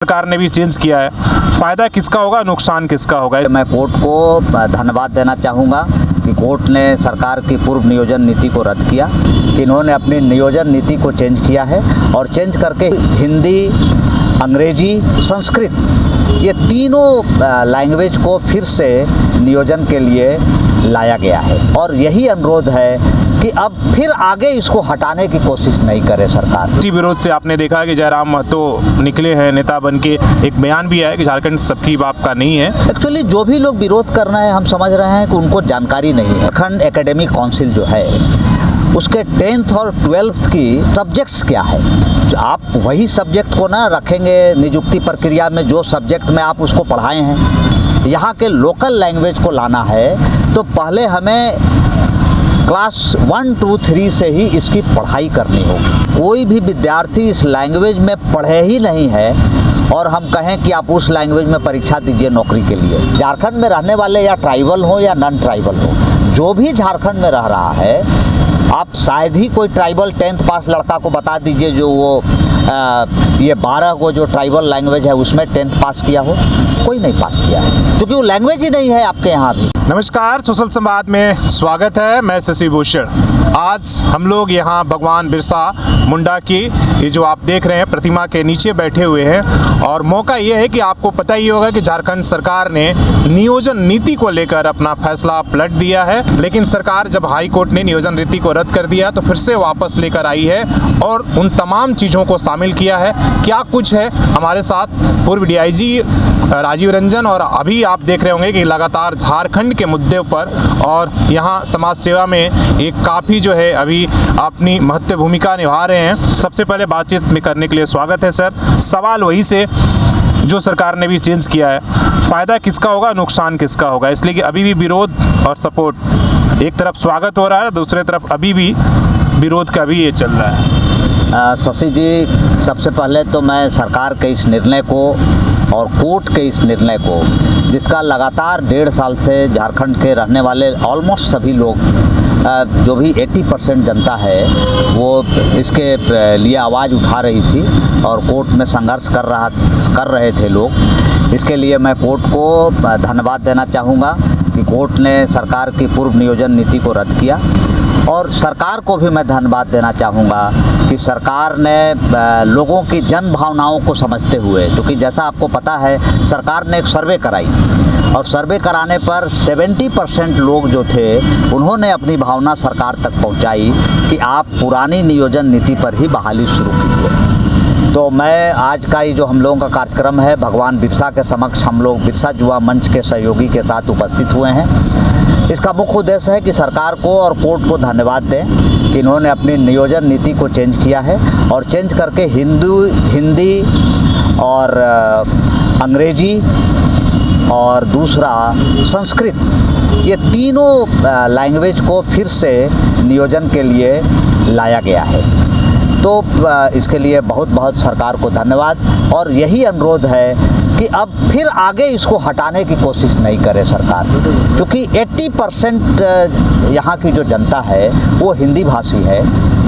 सरकार ने भी चेंज किया है, फायदा किसका होगा, नुकसान किसका होगा? मैं कोर्ट को धन्यवाद देना चाहूँगा कि कोर्ट ने सरकार की पूर्व नियोजन नीति को रद्द किया, कि इन्होंने अपनी नियोजन नीति को चेंज किया है और चेंज करके हिंदी, अंग्रेजी, संस्कृत ये तीनों लैंग्वेज को फिर से नियोजन के लिए लाया गया है। और यही अनुरोध है कि अब फिर आगे इसको हटाने की कोशिश नहीं करे सरकार। इसी विरोध से आपने देखा कि जयराम महतो निकले हैं नेता बन के, एक बयान भी आया कि झारखंड सबकी बाप का नहीं है। एक्चुअली जो भी लोग विरोध कर रहे हैं, हम समझ रहे हैं कि उनको जानकारी नहीं है। झारखंड एकेडमिक काउंसिल जो है उसके 10th और 12th की सब्जेक्ट्स क्या है, आप वही सब्जेक्ट को ना रखेंगे नियुक्ति प्रक्रिया में, जो सब्जेक्ट में आप उसको पढ़ाए हैं। यहाँ के लोकल लैंग्वेज को लाना है तो पहले हमें क्लास 1, 2, 3 से ही इसकी पढ़ाई करनी होगी। कोई भी विद्यार्थी इस लैंग्वेज में पढ़े ही नहीं है और हम कहें कि आप उस लैंग्वेज में परीक्षा दीजिए नौकरी के लिए। झारखंड में रहने वाले या ट्राइबल हो या नॉन ट्राइबल हो, जो भी झारखंड में रह रहा है, आप शायद ही कोई ट्राइबल 10th पास लड़का को बता दीजिए जो वो ये 12 को जो ट्राइबल लैंग्वेज है उसमें 10th पास किया हो। कोई नहीं पास किया है क्योंकि वो लैंग्वेज ही नहीं है आपके यहाँ भी। नमस्कार, सोशल संवाद में स्वागत है। मैं शशि भूषण। आज हम लोग यहाँ भगवान बिरसा मुंडा की ये जो आप देख रहे हैं प्रतिमा के नीचे बैठे हुए हैं और मौका ये है कि आपको पता ही होगा कि झारखंड सरकार ने नियोजन नीति को लेकर अपना फैसला पलट दिया है। लेकिन सरकार जब हाई कोर्ट ने नियोजन नीति को रद्द कर दिया तो फिर से वापस लेकर आई है और उन तमाम चीज़ों को शामिल किया है। क्या कुछ है, हमारे साथ पूर्व DIG राजीव रंजन और अभी आप देख रहे होंगे कि लगातार झारखंड के मुद्दे पर और यहाँ समाज सेवा में एक काफ़ी जो है अभी अपनी महत्व भूमिका निभा रहे हैं। सबसे पहले बातचीत में करने के लिए स्वागत है सर। सवाल वही से जो सरकार ने भी चेंज किया है, फ़ायदा किसका होगा, नुकसान किसका होगा? इसलिए कि अभी भी विरोध और सपोर्ट, एक तरफ स्वागत हो रहा है, दूसरी तरफ अभी भी विरोध का भी ये चल रहा है। शशि जी, सबसे पहले तो मैं सरकार के इस निर्णय को और कोर्ट के इस निर्णय को, जिसका लगातार 1.5 साल से झारखंड के रहने वाले ऑलमोस्ट सभी लोग, जो भी 80% जनता है वो इसके लिए आवाज़ उठा रही थी और कोर्ट में संघर्ष कर रहे थे लोग। इसके लिए मैं कोर्ट को धन्यवाद देना चाहूँगा कि कोर्ट ने सरकार की पूर्व नियोजन नीति को रद्द किया और सरकार को भी मैं धन्यवाद देना चाहूँगा कि सरकार ने लोगों की जन भावनाओं को समझते हुए, क्योंकि जैसा आपको पता है सरकार ने एक सर्वे कराई और सर्वे कराने पर 70% लोग जो थे उन्होंने अपनी भावना सरकार तक पहुंचाई कि आप पुरानी नियोजन नीति पर ही बहाली शुरू कीजिए। तो मैं आज का ये जो हम लोगों का कार्यक्रम है भगवान बिरसा के समक्ष हम लोग बिरसा युवा मंच के सहयोगी के साथ उपस्थित हुए हैं। इसका मुख्य उद्देश्य है कि सरकार को और कोर्ट को धन्यवाद दें कि इन्होंने अपनी नियोजन नीति को चेंज किया है और चेंज करके हिंदी और अंग्रेजी और दूसरा संस्कृत ये तीनों लैंग्वेज को फिर से नियोजन के लिए लाया गया है। तो इसके लिए बहुत बहुत सरकार को धन्यवाद और यही अनुरोध है कि अब फिर आगे इसको हटाने की कोशिश नहीं करे सरकार, क्योंकि 80% यहाँ की जो जनता है वो हिंदी भाषी है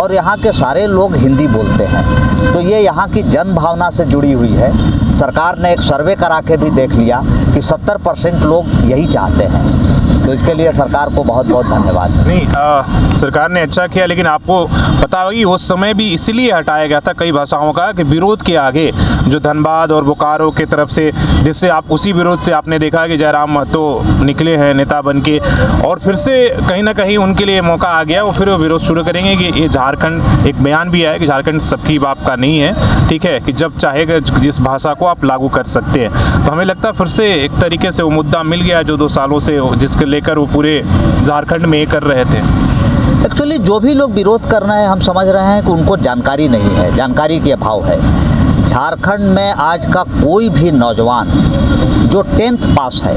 और यहाँ के सारे लोग हिंदी बोलते हैं। तो ये यहाँ की जन भावना से जुड़ी हुई है। सरकार ने एक सर्वे करा के भी देख लिया कि 70% लोग यही चाहते हैं। तो इसके लिए सरकार को बहुत बहुत धन्यवाद। नहीं, सरकार ने अच्छा किया, लेकिन आपको पता होगी उस समय भी इसलिए हटाया गया था कई भाषाओं का कि विरोध के आगे जो धनबाद और बोकारो की तरफ से, जिससे आप उसी विरोध से आपने देखा कि जयराम महतो निकले हैं नेता बन के और फिर से कहीं ना कहीं उनके लिए मौका आ गया, वो फिर वो विरोध शुरू करेंगे कि ये झारखंड, एक बयान भी आया कि झारखंड सबकी बाप का नहीं है, ठीक है, कि जब चाहेगा जिस भाषा को आप लागू कर सकते हैं। तो हमें लगता है फिर से एक तरीके से वो मुद्दा मिल गया जो 2 सालों से जिसके लेकर वो पूरे झारखंड में कर रहे थे। एक्चुअली जो भी लोग विरोध कर रहे हैं, हम समझ रहे हैं कि उनको जानकारी नहीं है, जानकारी के अभाव है। झारखंड में आज का कोई भी नौजवान जो 10th पास है,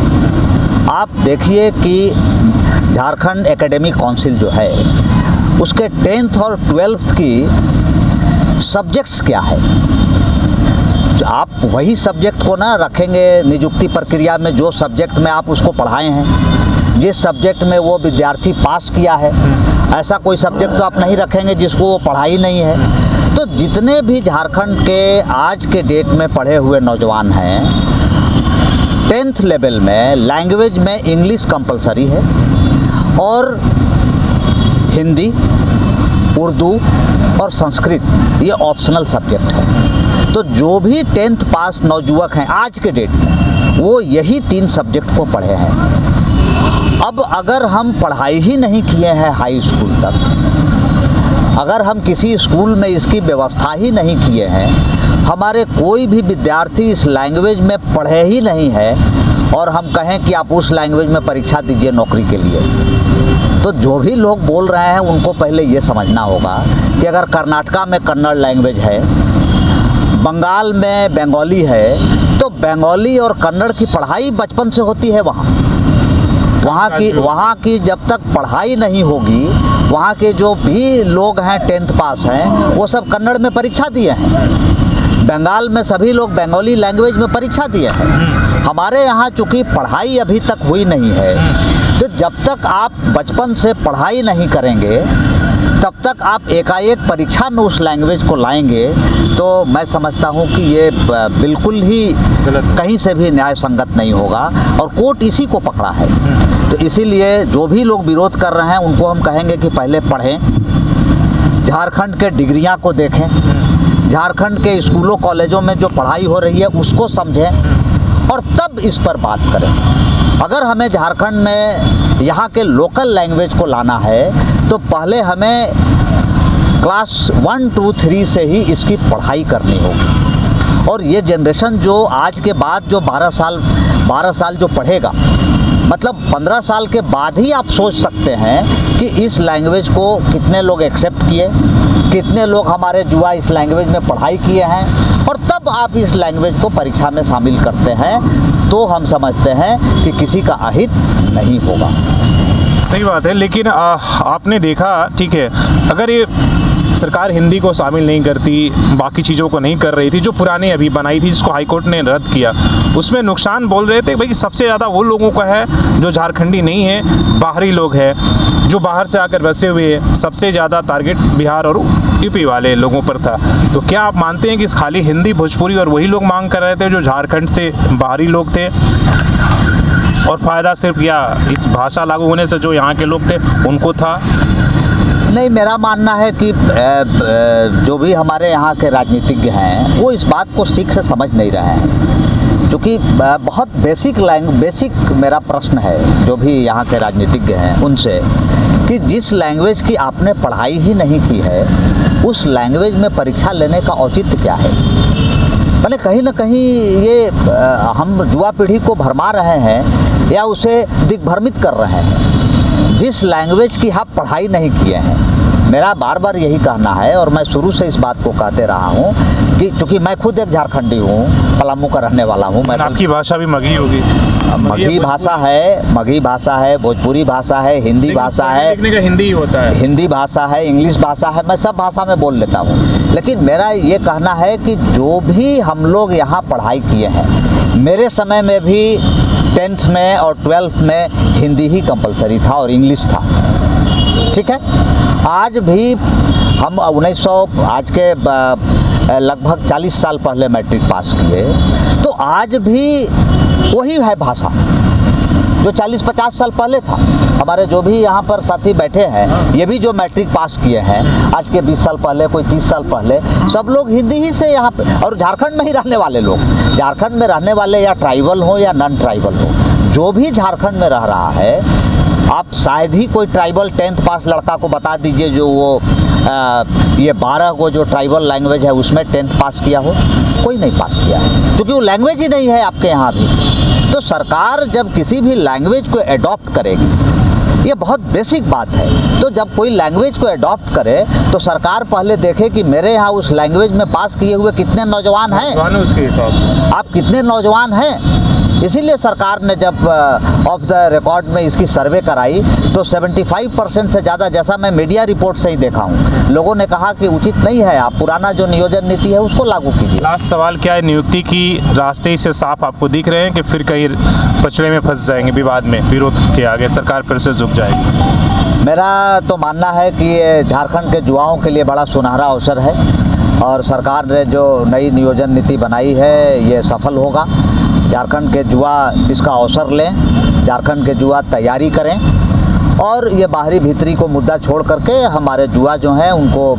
आप देखिए कि झारखंड एकेडमिक काउंसिल जो है उसके 10th और 12th की सब्जेक्ट्स क्या है, आप वही सब्जेक्ट को ना रखेंगे नियुक्ति प्रक्रिया में, जो सब्जेक्ट में आप उसको पढ़ाए हैं, जिस सब्जेक्ट में वो विद्यार्थी पास किया है। ऐसा कोई सब्जेक्ट तो आप नहीं रखेंगे जिसको वो पढ़ा ही नहीं है। तो जितने भी झारखंड के आज के डेट में पढ़े हुए नौजवान हैं, 10th लेवल में लैंग्वेज में इंग्लिश कंपलसरी है और हिंदी, उर्दू और संस्कृत ये ऑप्शनल सब्जेक्ट है। तो जो भी 10th पास नौजुवक हैं आज के डेट में, वो यही 3 सब्जेक्ट को पढ़े हैं। अब अगर हम पढ़ाई ही नहीं किए हैं हाई स्कूल तक, अगर हम किसी स्कूल में इसकी व्यवस्था ही नहीं किए हैं, हमारे कोई भी विद्यार्थी इस लैंग्वेज में पढ़े ही नहीं है और हम कहें कि आप उस लैंग्वेज में परीक्षा दीजिए नौकरी के लिए, तो जो भी लोग बोल रहे हैं उनको पहले ये समझना होगा कि अगर कर्नाटका में कन्नड़ लैंग्वेज है, बंगाल में बंगाली है, तो बंगाली और कन्नड़ की पढ़ाई बचपन से होती है वहाँ की जब तक पढ़ाई नहीं होगी, वहाँ के जो भी लोग हैं 10th पास हैं वो सब कन्नड़ में परीक्षा दिए हैं। बंगाल में सभी लोग बंगाली लैंग्वेज में परीक्षा दिए हैं। हमारे यहाँ चूँकि पढ़ाई अभी तक हुई नहीं है, तो जब तक आप बचपन से पढ़ाई नहीं करेंगे तब तक आप एकाएक परीक्षा में उस लैंग्वेज को लाएंगे, तो मैं समझता हूँ कि ये बिल्कुल ही कहीं से भी न्याय संगत नहीं होगा और कोर्ट इसी को पकड़ा है। तो इसीलिए जो भी लोग विरोध कर रहे हैं उनको हम कहेंगे कि पहले पढ़ें, झारखंड के डिग्रियां को देखें, झारखंड के स्कूलों कॉलेजों में जो पढ़ाई हो रही है उसको समझें और तब इस पर बात करें। अगर हमें झारखंड में यहाँ के लोकल लैंग्वेज को लाना है तो पहले हमें क्लास 1, 2, 3 से ही इसकी पढ़ाई करनी होगी। और ये जनरेशन जो आज के बाद जो 12 साल जो पढ़ेगा, मतलब 15 साल के बाद ही आप सोच सकते हैं कि इस लैंग्वेज को कितने लोग एक्सेप्ट किए, कितने लोग हमारे युवा इस लैंग्वेज में पढ़ाई किए हैं, और तब आप इस लैंग्वेज को परीक्षा में शामिल करते हैं, तो हम समझते हैं कि किसी का अहित नहीं होगा। सही बात है, लेकिन आपने देखा, ठीक है, अगर ये सरकार हिंदी को शामिल नहीं करती, बाकी चीज़ों को नहीं कर रही थी, जो पुरानी अभी बनाई थी जिसको हाई कोर्ट ने रद्द किया, उसमें नुकसान बोल रहे थे भाई सबसे ज़्यादा वो लोगों का है जो झारखंडी नहीं है, बाहरी लोग हैं जो बाहर से आकर बसे हुए हैं। सबसे ज़्यादा टारगेट बिहार और यूपी वाले लोगों पर था। तो क्या आप मानते हैं कि खाली हिंदी, भोजपुरी और वही लोग मांग कर रहे थे जो झारखंड से बाहरी लोग थे, और फ़ायदा सिर्फ या इस भाषा लागू होने से जो यहाँ के लोग थे उनको था? नहीं, मेरा मानना है कि जो भी हमारे यहाँ के राजनीतिज्ञ हैं वो इस बात को ठीक से समझ नहीं रहे हैं, क्योंकि बहुत बेसिक मेरा प्रश्न है जो भी यहाँ के राजनीतिज्ञ हैं उनसे, कि जिस लैंग्वेज की आपने पढ़ाई ही नहीं की है उस लैंग्वेज में परीक्षा लेने का औचित्य क्या है। मैंने कहीं ना कहीं ये हम युवा पीढ़ी को भरमा रहे हैं या उसे दिग्भ्रमित कर रहे हैं जिस लैंग्वेज की आप पढ़ाई नहीं किए हैं। मेरा बार बार यही कहना है और मैं शुरू से इस बात को कहते रहा हूँ कि चूँकि मैं खुद एक झारखंडी हूँ, पलामू का रहने वाला हूँ। मैं आपकी भाषा भी मगही होगी? मगही भाषा है, भोजपुरी भाषा है, हिंदी भाषा है, लिखने का हिंदी ही होता है, हिंदी भाषा है, इंग्लिश भाषा है, मैं सब भाषा में बोल लेता हूँ। लेकिन मेरा ये कहना है कि जो भी हम लोग यहाँ पढ़ाई किए हैं, मेरे समय में भी 10th में और 12th में हिंदी ही कंपलसरी था और इंग्लिश था, ठीक है। आज भी हम 1900 आज के लगभग 40 साल पहले मैट्रिक पास किए, तो आज भी वही है भाषा जो 40-50 साल पहले था। हमारे जो भी यहाँ पर साथी बैठे हैं, ये भी जो मैट्रिक पास किए हैं आज के 20 साल पहले, कोई 30 साल पहले, सब लोग हिंदी ही से यहाँ पे, और झारखंड में ही रहने वाले लोग, झारखंड में रहने वाले या ट्राइबल हो या नॉन ट्राइबल हो, जो भी झारखंड में रह रहा है, आप शायद ही कोई ट्राइबल 10th पास लड़का को बता दीजिए जो वो ये 12 को जो ट्राइबल लैंग्वेज है उसमें 10th पास किया हो, कोई नहीं पास किया है, क्योंकि वो लैंग्वेज ही नहीं है आपके यहाँ भी। तो सरकार जब किसी भी लैंग्वेज को एडॉप्ट करेगी, ये बहुत बेसिक बात है, तो जब कोई लैंग्वेज को एडॉप्ट करे तो सरकार पहले देखे कि मेरे यहाँ उस लैंग्वेज में पास किए हुए कितने नौजवान हैं, आप कितने नौजवान हैं। इसीलिए सरकार ने जब ऑफ द रिकॉर्ड में इसकी सर्वे कराई तो 75% से ज़्यादा, जैसा मैं मीडिया रिपोर्ट से ही देखा हूँ, लोगों ने कहा कि उचित नहीं है, आप पुराना जो नियोजन नीति है उसको लागू कीजिए। लास्ट सवाल, क्या है नियुक्ति की रास्ते से साफ आपको दिख रहे हैं कि फिर कहीं पचड़े में फंस जाएंगे, विवाद में, विरोध के आगे सरकार फिर से झुक जाएगी? मेरा तो मानना है कि ये झारखंड के युवाओं के लिए बड़ा सुनहरा अवसर है। और सरकार ने जो नई नियोजन नीति बनाई है ये सफल होगा। झारखंड के युवा इसका अवसर लें, झारखंड के युवा तैयारी करें और ये बाहरी भीतरी को मुद्दा छोड़ करके हमारे युवा जो हैं उनको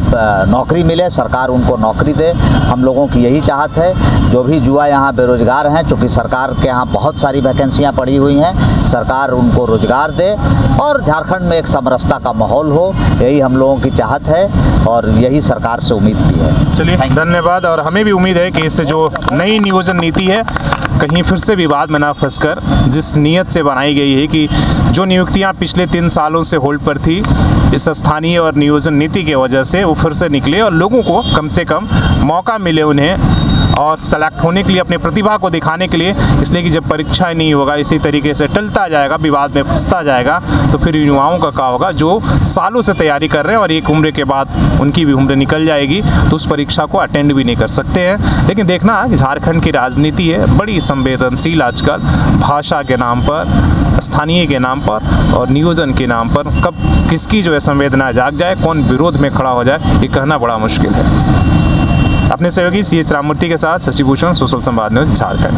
नौकरी मिले, सरकार उनको नौकरी दे। हम लोगों की यही चाहत है। जो भी युवा यहाँ बेरोजगार हैं, चूँकि सरकार के यहाँ बहुत सारी वैकेंसियाँ पड़ी हुई हैं, सरकार उनको रोजगार दे और झारखंड में एक समरसता का माहौल हो, यही हम लोगों की चाहत है और यही सरकार से उम्मीद भी है। चलिए, धन्यवाद। और हमें भी उम्मीद है कि इससे जो नई नियोजन नीति है कहीं फिर से विवाद में ना फंसकर जिस नीयत से बनाई गई है कि जो नियुक्तियां पिछले 3 सालों से होल्ड पर थी, इस स्थानीय और नियोजन नीति की वजह से वो फिर से निकले और लोगों को कम से कम मौका मिले उन्हें और सेलेक्ट होने के लिए, अपनी प्रतिभा को दिखाने के लिए। इसलिए कि जब परीक्षा नहीं होगा, इसी तरीके से टलता जाएगा, विवाद में फंसता जाएगा, तो फिर युवाओं का क्या होगा जो सालों से तैयारी कर रहे हैं और एक उम्र के बाद उनकी भी उम्र निकल जाएगी तो उस परीक्षा को अटेंड भी नहीं कर सकते हैं। लेकिन देखना कि झारखंड की राजनीति है बड़ी संवेदनशील आजकल, भाषा के नाम पर, स्थानीय के नाम पर और नियोजन के नाम पर कब किसकी जो है संवेदना जाग जाए, कौन विरोध में खड़ा हो जाए, ये कहना बड़ा मुश्किल है। अपने सहयोगी CH राममूर्ति के साथ शशि भूषण, सोशल संवाद न्यूज़, झारखंड।